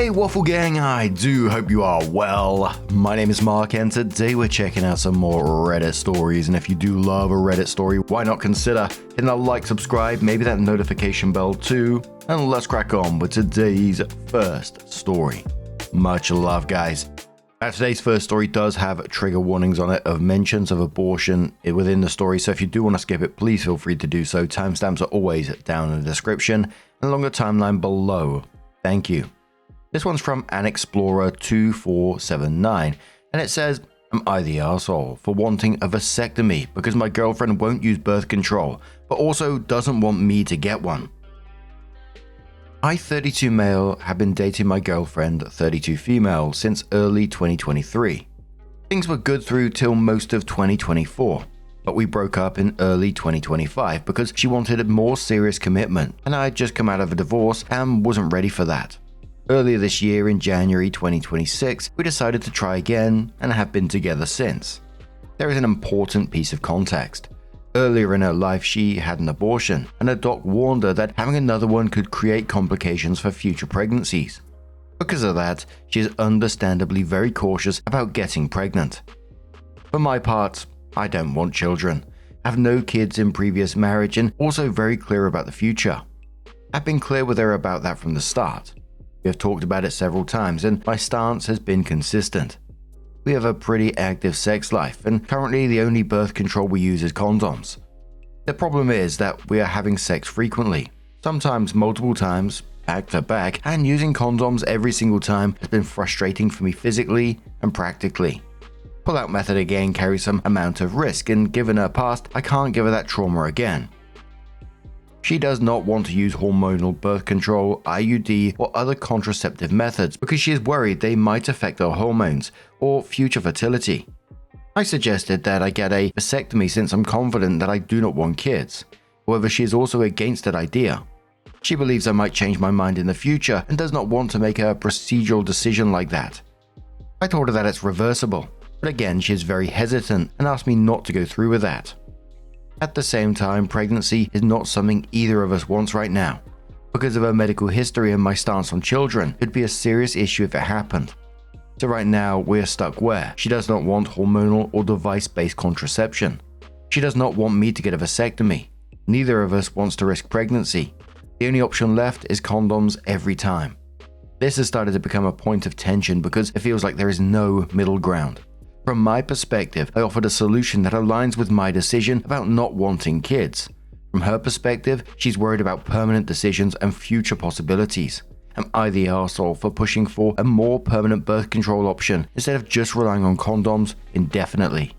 Hey Waffle Gang, I do hope you are well. My name is Mark and today we're checking out some more Reddit stories, and if you do love a Reddit story, why not consider hitting that like, subscribe, maybe that notification bell too, and let's crack on with today's first story. Much love, guys. Now, today's first story does have trigger warnings on it of mentions of abortion within the story, so if you do want to skip it, please feel free to do so. Timestamps are always down in the description and longer timeline below. Thank you. This one's from An Explorer 2479, and it says, "Am I the arsehole for wanting a vasectomy because my girlfriend won't use birth control, but also doesn't want me to get one? I, 32 male, have been dating my girlfriend, 32 female, since early 2023. Things were good through till most of 2024, but we broke up in early 2025 because she wanted a more serious commitment, and I had just come out of a divorce and wasn't ready for that. Earlier this year, in January 2026, we decided to try again and have been together since. There is an important piece of context. Earlier in her life, she had an abortion, and her doc warned her that having another one could create complications for future pregnancies. Because of that, she is understandably very cautious about getting pregnant. For my part, I don't want children, have no kids in previous marriage, and also very clear about the future. I've been clear with her about that from the start. We have talked about it several times, and my stance has been consistent. We have a pretty active sex life, and currently the only birth control we use is condoms. The problem is that we are having sex frequently, sometimes multiple times, back to back, and using condoms every single time has been frustrating for me physically and practically. Pull-out method again carries some amount of risk, and given her past, I can't give her that trauma again. She does not want to use hormonal birth control, IUD, or other contraceptive methods because she is worried they might affect her hormones or future fertility. I suggested that I get a vasectomy since I'm confident that I do not want kids. However, she is also against that idea. She believes I might change my mind in the future and does not want to make a procedural decision like that. I told her that it's reversible, but again she is very hesitant and asked me not to go through with that. At the same time, pregnancy is not something either of us wants right now. Because of her medical history and my stance on children, it would be a serious issue if it happened. So right now, we're stuck where she does not want hormonal or device-based contraception. She does not want me to get a vasectomy. Neither of us wants to risk pregnancy. The only option left is condoms every time. This has started to become a point of tension because it feels like there is no middle ground. From my perspective, I offered a solution that aligns with my decision about not wanting kids. From her perspective, she's worried about permanent decisions and future possibilities. Am I the arsehole for pushing for a more permanent birth control option instead of just relying on condoms indefinitely?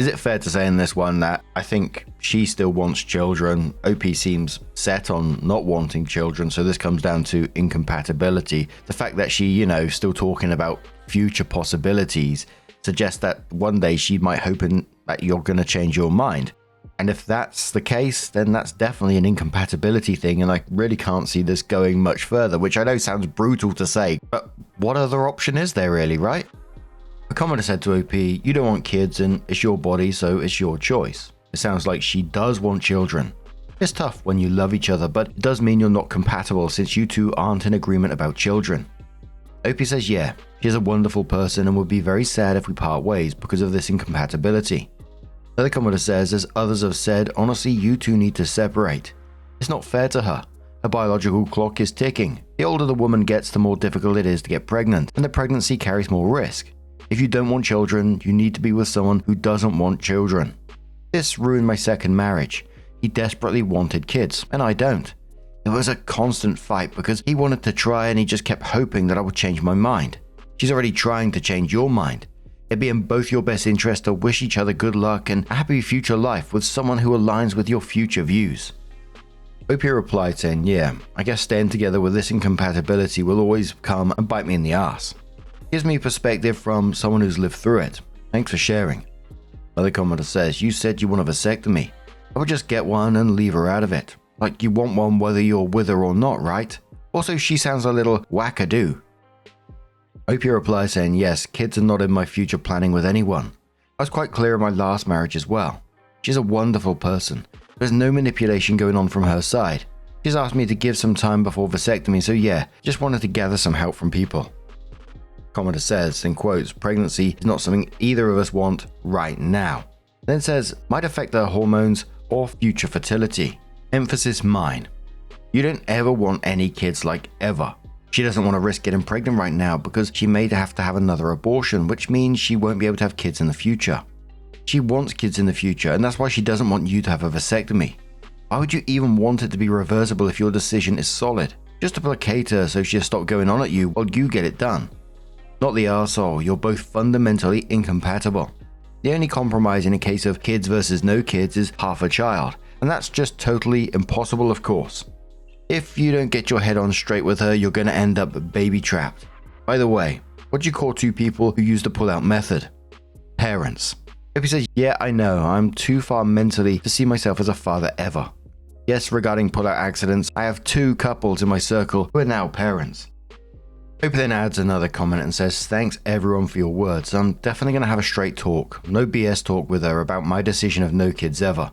Is it fair to say in this one that I think she still wants children? OP seems set on not wanting children, so this comes down to incompatibility. The fact that she, still talking about future possibilities suggests that one day she might hope that you're going to change your mind. And if that's the case, then that's definitely an incompatibility thing, and I really can't see this going much further, which I know sounds brutal to say, but what other option is there really, right? A commenter said to OP, "You don't want kids and it's your body, so it's your choice." It sounds like she does want children. It's tough when you love each other, but it does mean you're not compatible since you two aren't in agreement about children. OP says, "Yeah, she's a wonderful person and would be very sad if we part ways because of this incompatibility." Another commenter says, "As others have said, honestly, you two need to separate. It's not fair to her. Her biological clock is ticking. The older the woman gets, the more difficult it is to get pregnant, and the pregnancy carries more risk. If you don't want children, you need to be with someone who doesn't want children. This ruined my second marriage. He desperately wanted kids, and I don't. It was a constant fight because he wanted to try and he just kept hoping that I would change my mind. She's already trying to change your mind. It'd be in both your best interest to wish each other good luck and a happy future life with someone who aligns with your future views." OP replied saying, "Yeah, I guess staying together with this incompatibility will always come and bite me in the ass. Gives me perspective from someone who's lived through it. Thanks for sharing." Another commenter says, "You said you want a vasectomy. I would just get one and leave her out of it. Like you want one whether you're with her or not, right? Also, she sounds a little wackadoo." OP replies saying, "Yes, kids are not in my future planning with anyone. I was quite clear in my last marriage as well. She's a wonderful person. There's no manipulation going on from her side. She's asked me to give some time before vasectomy, so yeah, just wanted to gather some help from people. Commenter says, in quotes, pregnancy is not something either of us want right now. Then says, might affect her hormones or future fertility. Emphasis mine. You don't ever want any kids, like ever. She doesn't want to risk getting pregnant right now because she may have to have another abortion, which means she won't be able to have kids in the future. She wants kids in the future, and that's why she doesn't want you to have a vasectomy. Why would you even want it to be reversible if your decision is solid? Just to placate her so she'll stop going on at you while you get it done. Not the arsehole, you're both fundamentally incompatible. The only compromise in a case of kids versus no kids is half a child, and that's just totally impossible, of course. If you don't get your head on straight with her, you're going to end up baby trapped. By the way, what do you call two people who use the pull-out method? Parents. If he says, yeah, I know, I'm too far mentally to see myself as a father ever. Yes, regarding pull-out accidents, I have 2 couples in my circle who are now parents. Hope then adds another comment and says, thanks everyone for your words. I'm definitely going to have a straight talk, no BS talk with her about my decision of no kids ever.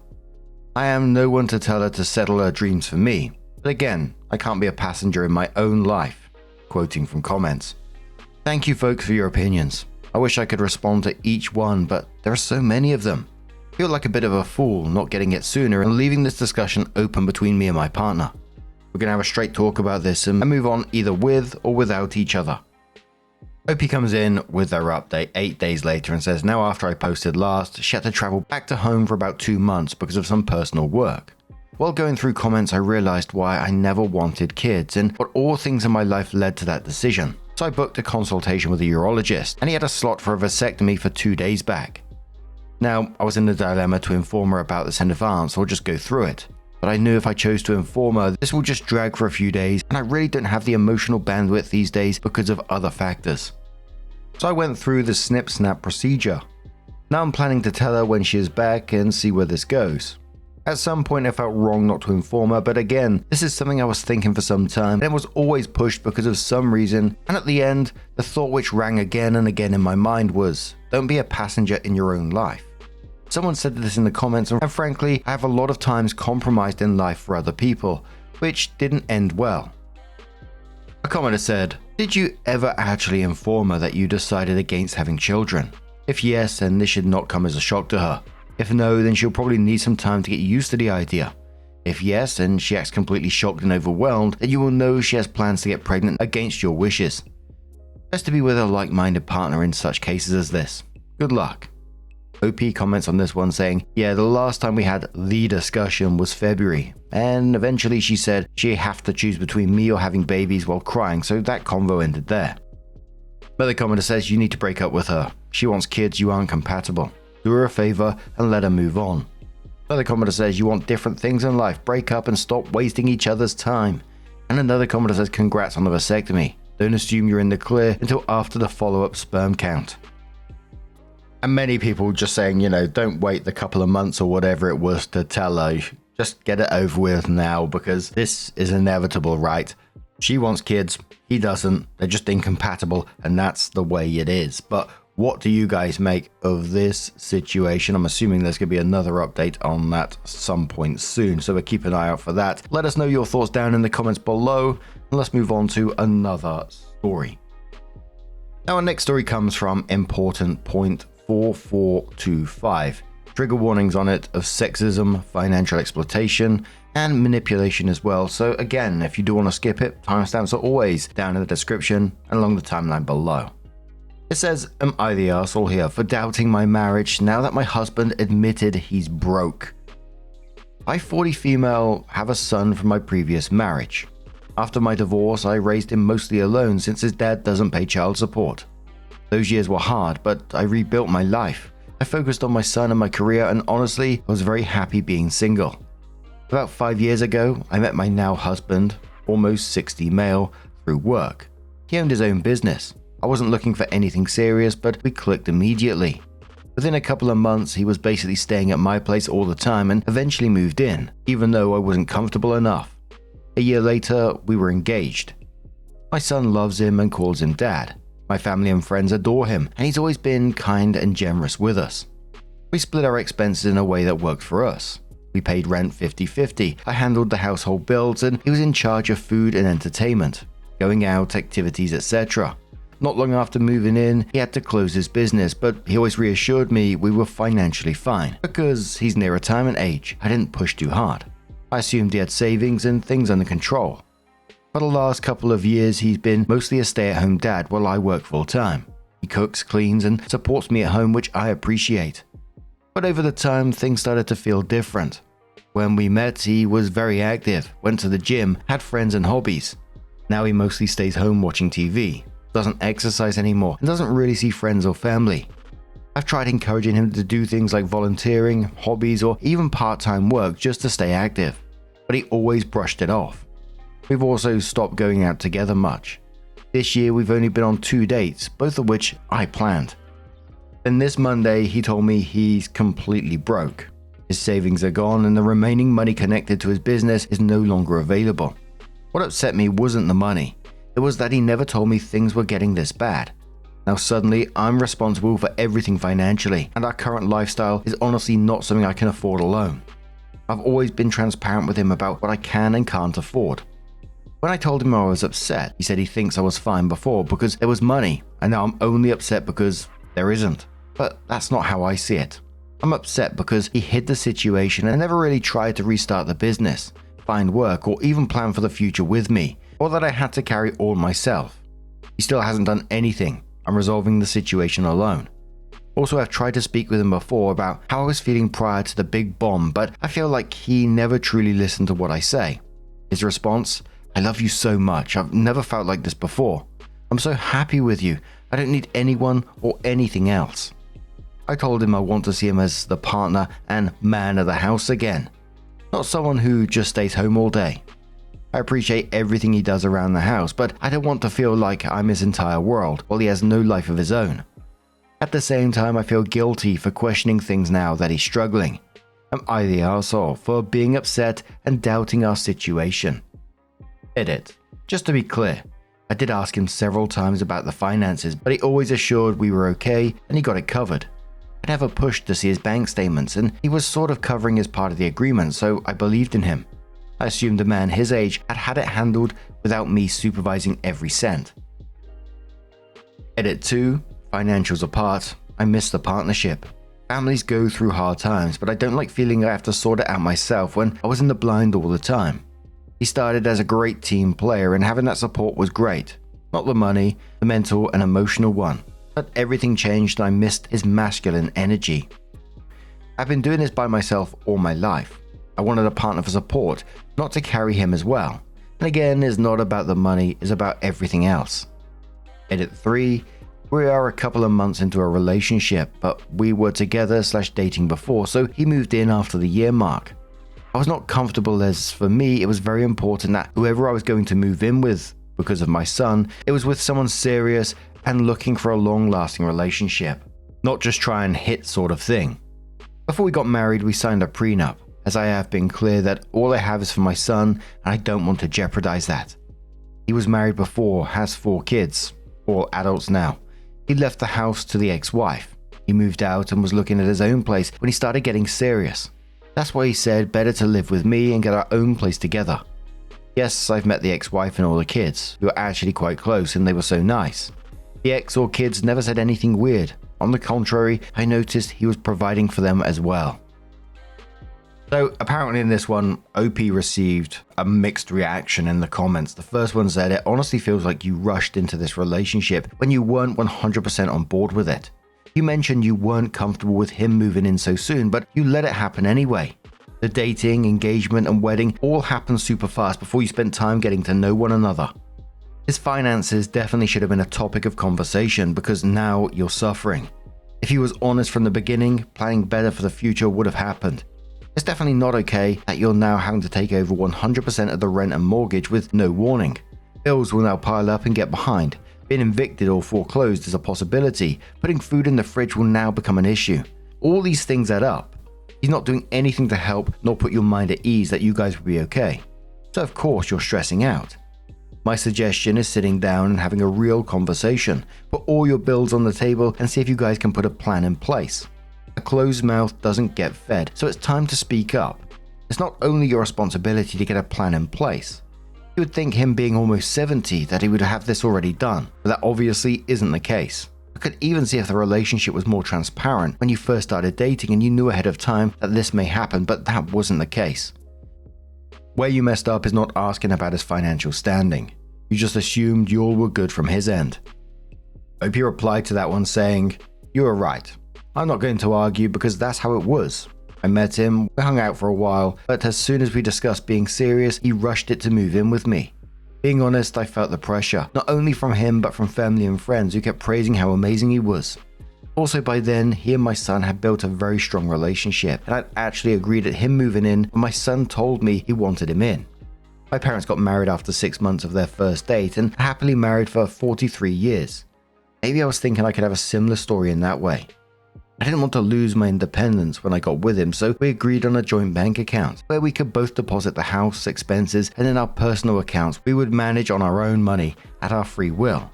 I am no one to tell her to settle her dreams for me, but again, I can't be a passenger in my own life. Quoting from comments. Thank you folks for your opinions. I wish I could respond to each one, but there are so many of them. I feel like a bit of a fool not getting it sooner and leaving this discussion open between me and my partner. We're going to have a straight talk about this and move on either with or without each other. Opie comes in with their update 8 days later and says, now after I posted last, she had to travel back to home for about 2 months because of some personal work. While going through comments, I realized why I never wanted kids and what all things in my life led to that decision. So I booked a consultation with a urologist and he had a slot for a vasectomy for 2 days back. Now, I was in a dilemma to inform her about this in advance or just go through it. But I knew if I chose to inform her, this will just drag for a few days and I really don't have the emotional bandwidth these days because of other factors. So I went through the snip-snap procedure. Now I'm planning to tell her when she is back and see where this goes. At some point I felt wrong not to inform her, but again, this is something I was thinking for some time and it was always pushed because of some reason, and at the end, the thought which rang again and again in my mind was, don't be a passenger in your own life. Someone said this in the comments, and frankly, I have a lot of times compromised in life for other people, which didn't end well. A commenter said, did you ever actually inform her that you decided against having children? If yes, then this should not come as a shock to her. If no, then she'll probably need some time to get used to the idea. If yes, and she acts completely shocked and overwhelmed, then you will know she has plans to get pregnant against your wishes. Best to be with a like-minded partner in such cases as this. Good luck. OP comments on this one saying, yeah, the last time we had the discussion was February, and eventually she said she'd have to choose between me or having babies while crying, so that convo ended there. But the commenter says you need to break up with her. She wants kids, you aren't compatible. Do her a favor and let her move on. Another commenter says you want different things in life, break up and stop wasting each other's time. And another commenter says congrats on the vasectomy. Don't assume you're in the clear until after the follow-up sperm count. And many people just saying, don't wait the couple of months or whatever it was to tell her. Just get it over with now because this is inevitable, right? She wants kids, he doesn't. They're just incompatible and that's the way it is. But what do you guys make of this situation? I'm assuming there's going to be another update on that some point soon, so we'll keep an eye out for that. Let us know your thoughts down in the comments below, and let's move on to another story. Now, our next story comes from Important Point 4425. Trigger warnings on it of sexism, financial exploitation, and manipulation as well. So again, if you do want to skip it, timestamps are always down in the description and along the timeline below. It says, am I the arsehole here for doubting my marriage now that my husband admitted he's broke? I, 40 female, have a son from my previous marriage. After my divorce, I raised him mostly alone since his dad doesn't pay child support. Those years were hard, but I rebuilt my life. I focused on my son and my career, and honestly, I was very happy being single. About 5 years ago, I met my now husband, almost 60 male, through work. He owned his own business. I wasn't looking for anything serious, but we clicked immediately. Within a couple of months, he was basically staying at my place all the time and eventually moved in, even though I wasn't comfortable enough. A year later, we were engaged. My son loves him and calls him dad. My family and friends adore him, and he's always been kind and generous with us. We split our expenses in a way that worked for us. We paid rent 50-50. I handled the household bills and he was in charge of food and entertainment, going out, activities, etc. Not long after moving in, he had to close his business, but he always reassured me we were financially fine. Because he's near retirement age, I didn't push too hard. I assumed he had savings and things under control. For the last couple of years, he's been mostly a stay-at-home dad while I work full-time. He cooks, cleans, and supports me at home, which I appreciate. But over the time, things started to feel different. When we met, he was very active, went to the gym, had friends and hobbies. Now he mostly stays home watching TV, doesn't exercise anymore, and doesn't really see friends or family. I've tried encouraging him to do things like volunteering, hobbies, or even part-time work just to stay active, but he always brushed it off. We've also stopped going out together much. This year we've only been on 2 dates, both of which I planned. Then this Monday he told me he's completely broke. His savings are gone and the remaining money connected to his business is no longer available. What upset me wasn't the money, it was that he never told me things were getting this bad. Now suddenly I'm responsible for everything financially, and our current lifestyle is honestly not something I can afford alone. I've always been transparent with him about what I can and can't afford. When I told him I was upset, he said he thinks I was fine before because there was money, and now I'm only upset because there isn't. But that's not how I see it. I'm upset because he hid the situation and never really tried to restart the business, find work, or even plan for the future with me, or that I had to carry all myself. He still hasn't done anything. I'm resolving the situation alone. Also, I've tried to speak with him before about how I was feeling prior to the big bomb, but I feel like he never truly listened to what I say. His response: "I love you so much. I've never felt like this before. I'm so happy with you. I don't need anyone or anything else." I told him I want to see him as the partner and man of the house again, not someone who just stays home all day. I appreciate everything he does around the house, but I don't want to feel like I'm his entire world while he has no life of his own. At the same time, I feel guilty for questioning things now that he's struggling. Am I the arsehole for being upset and doubting our situation? Edit. Just to be clear, I did ask him several times about the finances, but he always assured we were okay and he got it covered. I never pushed to see his bank statements, and he was sort of covering his part of the agreement, so I believed in him. I assumed a man his age had had it handled without me supervising every cent. Edit 2. Financials apart, I miss the partnership. Families go through hard times, but I don't like feeling I have to sort it out myself when I was in the blind all the time. He started as a great team player, and having that support was great. Not the money, the mental and emotional one. But everything changed and I missed his masculine energy. I've been doing this by myself all my life. I wanted a partner for support, not to carry him as well. And again, it's not about the money, it's about everything else. Edit 3. We are a couple of months into a relationship, but we were together/dating before, so he moved in after the year mark. I was not comfortable as for me, it was very important that whoever I was going to move in with, because of my son, it was with someone serious and looking for a long-lasting relationship, not just try and hit sort of thing. Before we got married, we signed a prenup, as I have been clear that all I have is for my son and I don't want to jeopardize that. He was married before, has 4 kids, all adults now. He left the house to the ex-wife. He moved out and was looking at his own place when he started getting serious. That's why he said better to live with me and get our own place together. Yes, I've met the ex-wife and all the kids, who are actually quite close and they were so nice. The ex or kids never said anything weird. On the contrary, I noticed he was providing for them as well. So apparently in this one, OP received a mixed reaction in the comments. The first one said, "It honestly feels like you rushed into this relationship when you weren't 100% on board with it. You mentioned you weren't comfortable with him moving in so soon, but you let it happen anyway. The dating, engagement, and wedding all happened super fast before you spent time getting to know one another. His finances definitely should have been a topic of conversation because now you're suffering. If he was honest from the beginning, planning better for the future would have happened. It's definitely not okay that you're now having to take over 100% of the rent and mortgage with no warning. Bills will now pile up and get behind. Being evicted or foreclosed is a possibility. Putting food in the fridge will now become an issue. All these things add up. He's not doing anything to help nor put your mind at ease that you guys will be okay. So of course you're stressing out. My suggestion is sitting down and having a real conversation. Put all your bills on the table and see if you guys can put a plan in place. A closed mouth doesn't get fed, so it's time to speak up. It's not only your responsibility to get a plan in place. You would think him being almost 70 that he would have this already done, but that obviously isn't the case. I could even see if the relationship was more transparent when you first started dating and you knew ahead of time that this may happen, but that wasn't the case. Where you messed up is not asking about his financial standing. You just assumed you all were good from his end. OP replied to that one saying, "You were right. I'm not going to argue because that's how it was. I met him, we hung out for a while, but as soon as we discussed being serious, he rushed it to move in with me. Being honest, I felt the pressure, not only from him but from family and friends who kept praising how amazing he was. Also by then, he and my son had built a very strong relationship, and I'd actually agreed at him moving in when my son told me he wanted him in. My parents got married after 6 months of their first date and happily married for 43 years. Maybe I was thinking I could have a similar story in that way. I didn't want to lose my independence when I got with him, so we agreed on a joint bank account where we could both deposit the house expenses, and in our personal accounts we would manage on our own money at our free will.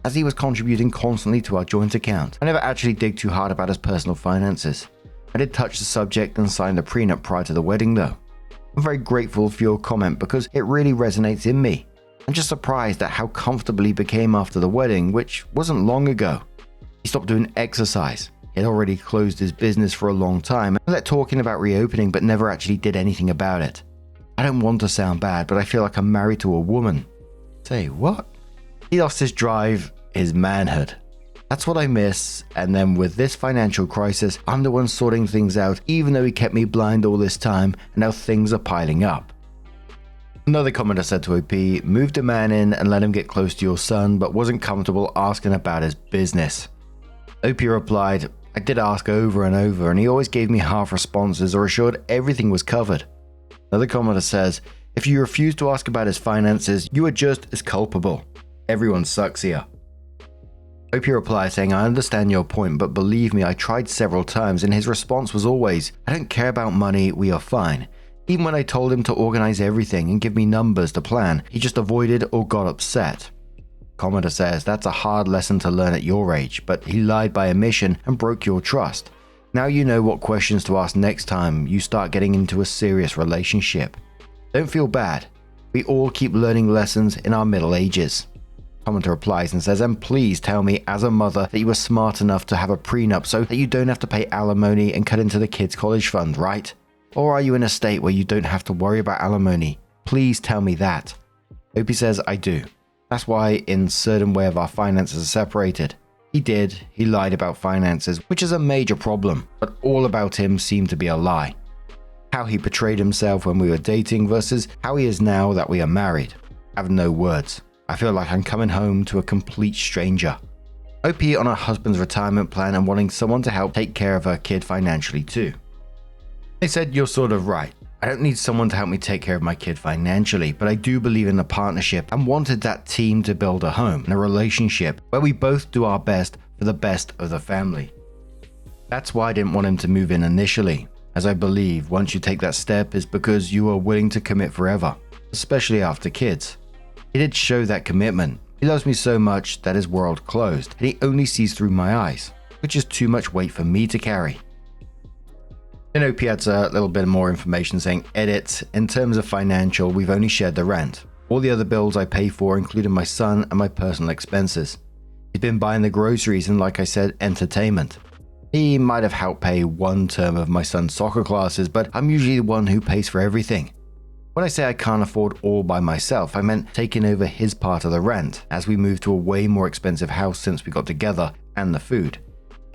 As he was contributing constantly to our joint account, I never actually dig too hard about his personal finances. I did touch the subject and signed a prenup prior to the wedding though. I'm very grateful for your comment because it really resonates in me. I'm just surprised at how comfortable he became after the wedding, which wasn't long ago. He stopped doing exercise. He had already closed his business for a long time and let talking about reopening but never actually did anything about it. I don't want to sound bad, but I feel like I'm married to a woman. Say what? He lost his drive, his manhood. That's what I miss, and then with this financial crisis, I'm the one sorting things out even though he kept me blind all this time and now things are piling up. Another commenter said to OP, "Moved a man in and let him get close to your son but wasn't comfortable asking about his business." OP replied, "I did ask over and over and he always gave me half responses or assured everything was covered." Another commenter says, "If you refuse to ask about his finances, you are just as culpable. Everyone sucks here." OP replies saying, "I understand your point, but believe me, I tried several times and his response was always, 'I don't care about money, we are fine.' Even when I told him to organize everything and give me numbers to plan, he just avoided or got upset." Commenter says, "That's a hard lesson to learn at your age, but he lied by omission and broke your trust. Now you know what questions to ask next time you start getting into a serious relationship. Don't feel bad. We all keep learning lessons in our middle ages." Commenter replies and says, "And please tell me as a mother that you were smart enough to have a prenup so that you don't have to pay alimony and cut into the kids' college fund, right? Or are you in a state where you don't have to worry about alimony? Please tell me that." OP says, "I do. That's why in certain way of our finances are separated. He lied about finances, which is a major problem, but all about him seemed to be a lie. How he portrayed himself when we were dating versus how he is now that we are married. I have no words. I feel like I'm coming home to a complete stranger." OP on her husband's retirement plan and wanting someone to help take care of her kid financially too. They said, "You're sort of right. I don't need someone to help me take care of my kid financially, but I do believe in the partnership and wanted that team to build a home and a relationship where we both do our best for the best of the family. That's why I didn't want him to move in initially, as I believe once you take that step is because you are willing to commit forever, especially after kids. He did show that commitment. He loves me so much that his world closed, and he only sees through my eyes, which is too much weight for me to carry." And OP adds a little bit more information saying, "Edit, in terms of financial, we've only shared the rent. All the other bills I pay for, including my son and my personal expenses. He's been buying the groceries and, like I said, entertainment. He might have helped pay one term of my son's soccer classes, but I'm usually the one who pays for everything. When I say I can't afford all by myself, I meant taking over his part of the rent, as we moved to a way more expensive house since we got together, and the food.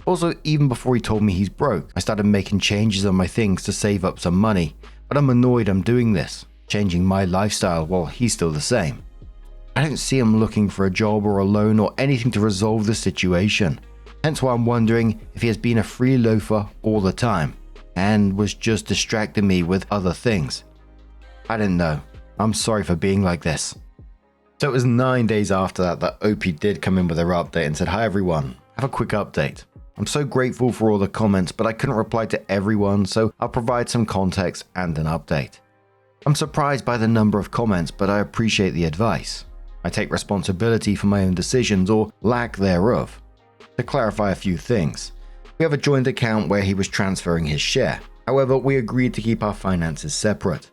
Also, even before he told me he's broke, I started making changes on my things to save up some money, but I'm annoyed I'm doing this, changing my lifestyle while he's still the same. I don't see him looking for a job or a loan or anything to resolve the situation, hence why I'm wondering if he has been a free loafer all the time, and was just distracting me with other things. I didn't know. I'm sorry for being like this." So it was 9 days after that OP did come in with her update and said, "Hi everyone, have a quick update. I'm so grateful for all the comments, but I couldn't reply to everyone, so I'll provide some context and an update. I'm surprised by the number of comments, but I appreciate the advice. I take responsibility for my own decisions or lack thereof. To clarify a few things, we have a joint account where he was transferring his share. However, we agreed to keep our finances separate.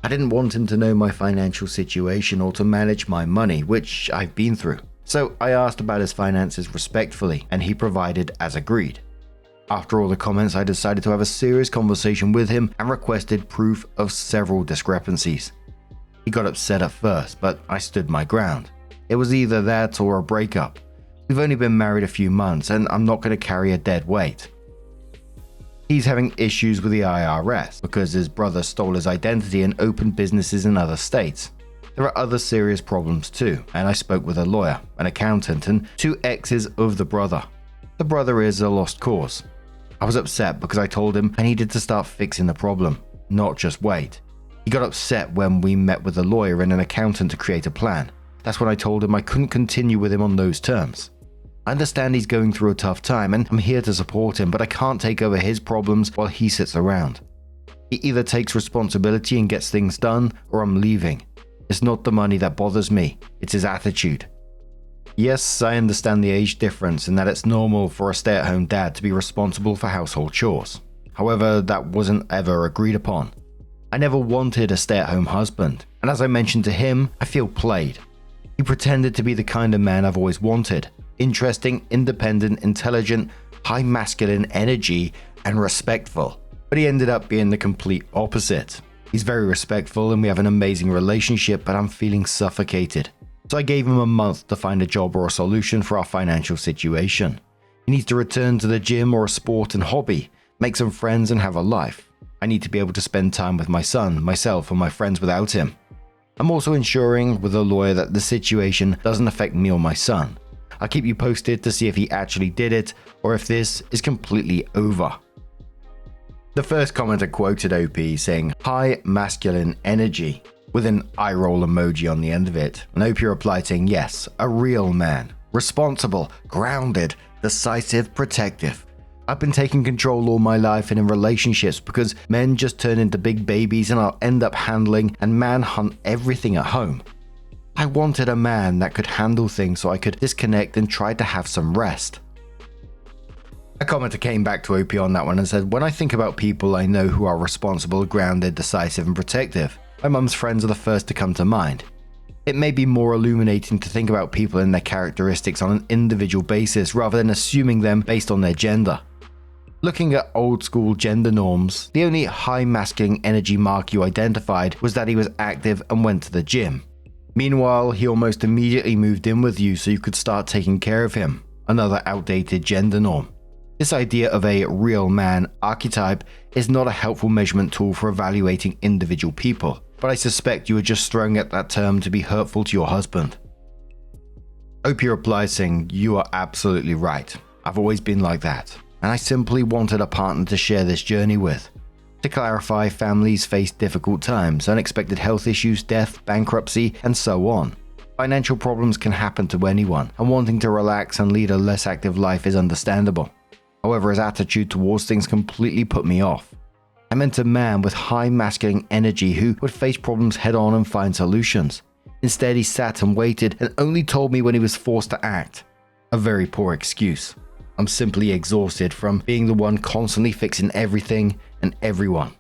I didn't want him to know my financial situation or to manage my money, which I've been through. So I asked about his finances respectfully, and he provided as agreed. After all the comments, I decided to have a serious conversation with him and requested proof of several discrepancies. He got upset at first, but I stood my ground. It was either that or a breakup. We've only been married a few months, and I'm not going to carry a dead weight. He's having issues with the IRS because his brother stole his identity and opened businesses in other states. There are other serious problems too, and I spoke with a lawyer, an accountant, and 2 exes of the brother. The brother is a lost cause. I was upset because I told him I needed to start fixing the problem, not just wait. He got upset when we met with a lawyer and an accountant to create a plan. That's when I told him I couldn't continue with him on those terms. I understand he's going through a tough time and I'm here to support him, but I can't take over his problems while he sits around. He either takes responsibility and gets things done, or I'm leaving. It's not the money that bothers me, it's his attitude. Yes, I understand the age difference and that it's normal for a stay-at-home dad to be responsible for household chores. However, that wasn't ever agreed upon. I never wanted a stay-at-home husband, and as I mentioned to him, I feel played. He pretended to be the kind of man I've always wanted. Interesting, independent, intelligent, high masculine energy, and respectful. But he ended up being the complete opposite. He's very respectful and we have an amazing relationship, but I'm feeling suffocated. So I gave him a month to find a job or a solution for our financial situation. He needs to return to the gym or a sport and hobby, make some friends and have a life. I need to be able to spend time with my son, myself, and my friends without him. I'm also ensuring with a lawyer that the situation doesn't affect me or my son. I'll keep you posted to see if he actually did it or if this is completely over. The first commenter quoted OP saying, "High masculine energy," with an eye roll emoji on the end of it. And OP replied saying, "Yes, a real man. Responsible, grounded, decisive, protective. I've been taking control all my life and in relationships because men just turn into big babies and I'll end up handling and manhunt everything at home. I wanted a man that could handle things so I could disconnect and try to have some rest." A commenter came back to OP on that one and said, "When I think about people I know who are responsible, grounded, decisive, and protective, my mum's friends are the first to come to mind. It may be more illuminating to think about people and their characteristics on an individual basis rather than assuming them based on their gender. Looking at old school gender norms, the only high masculine energy mark you identified was that he was active and went to the gym. Meanwhile, he almost immediately moved in with you so you could start taking care of him. Another outdated gender norm. This idea of a real man archetype is not a helpful measurement tool for evaluating individual people, but I suspect you were just throwing at that term to be hurtful to your husband." OP replies saying, "You are absolutely right. I've always been like that, and I simply wanted a partner to share this journey with. To clarify, families face difficult times, unexpected health issues, death, bankruptcy, and so on. Financial problems can happen to anyone, and wanting to relax and lead a less active life is understandable. However, his attitude towards things completely put me off. I meant a man with high masculine energy who would face problems head on and find solutions. Instead, he sat and waited and only told me when he was forced to act. A very poor excuse. I'm simply exhausted from being the one constantly fixing everything and everyone."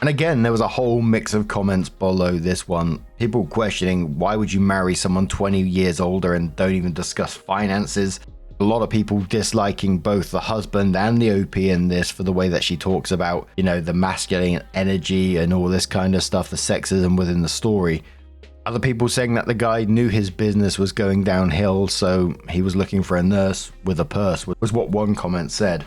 And again, there was a whole mix of comments below this one. People questioning, why would you marry someone 20 years older and don't even discuss finances? A lot of people disliking both the husband and the OP in this for the way that she talks about, the masculine energy and all this kind of stuff, the sexism within the story. Other people saying that the guy knew his business was going downhill, so he was looking for a nurse with a purse, was what one comment said.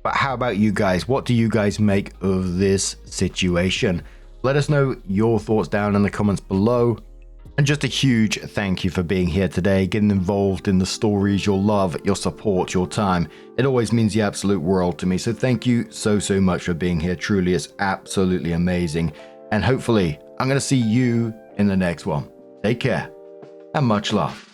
But how about you guys? What do you guys make of this situation? Let us know your thoughts down in the comments below. And just a huge thank you for being here today, getting involved in the stories, your love, your support, your time. It always means the absolute world to me. So thank you so much for being here. Truly, it's absolutely amazing. And hopefully, I'm going to see you in the next one. Take care and much love.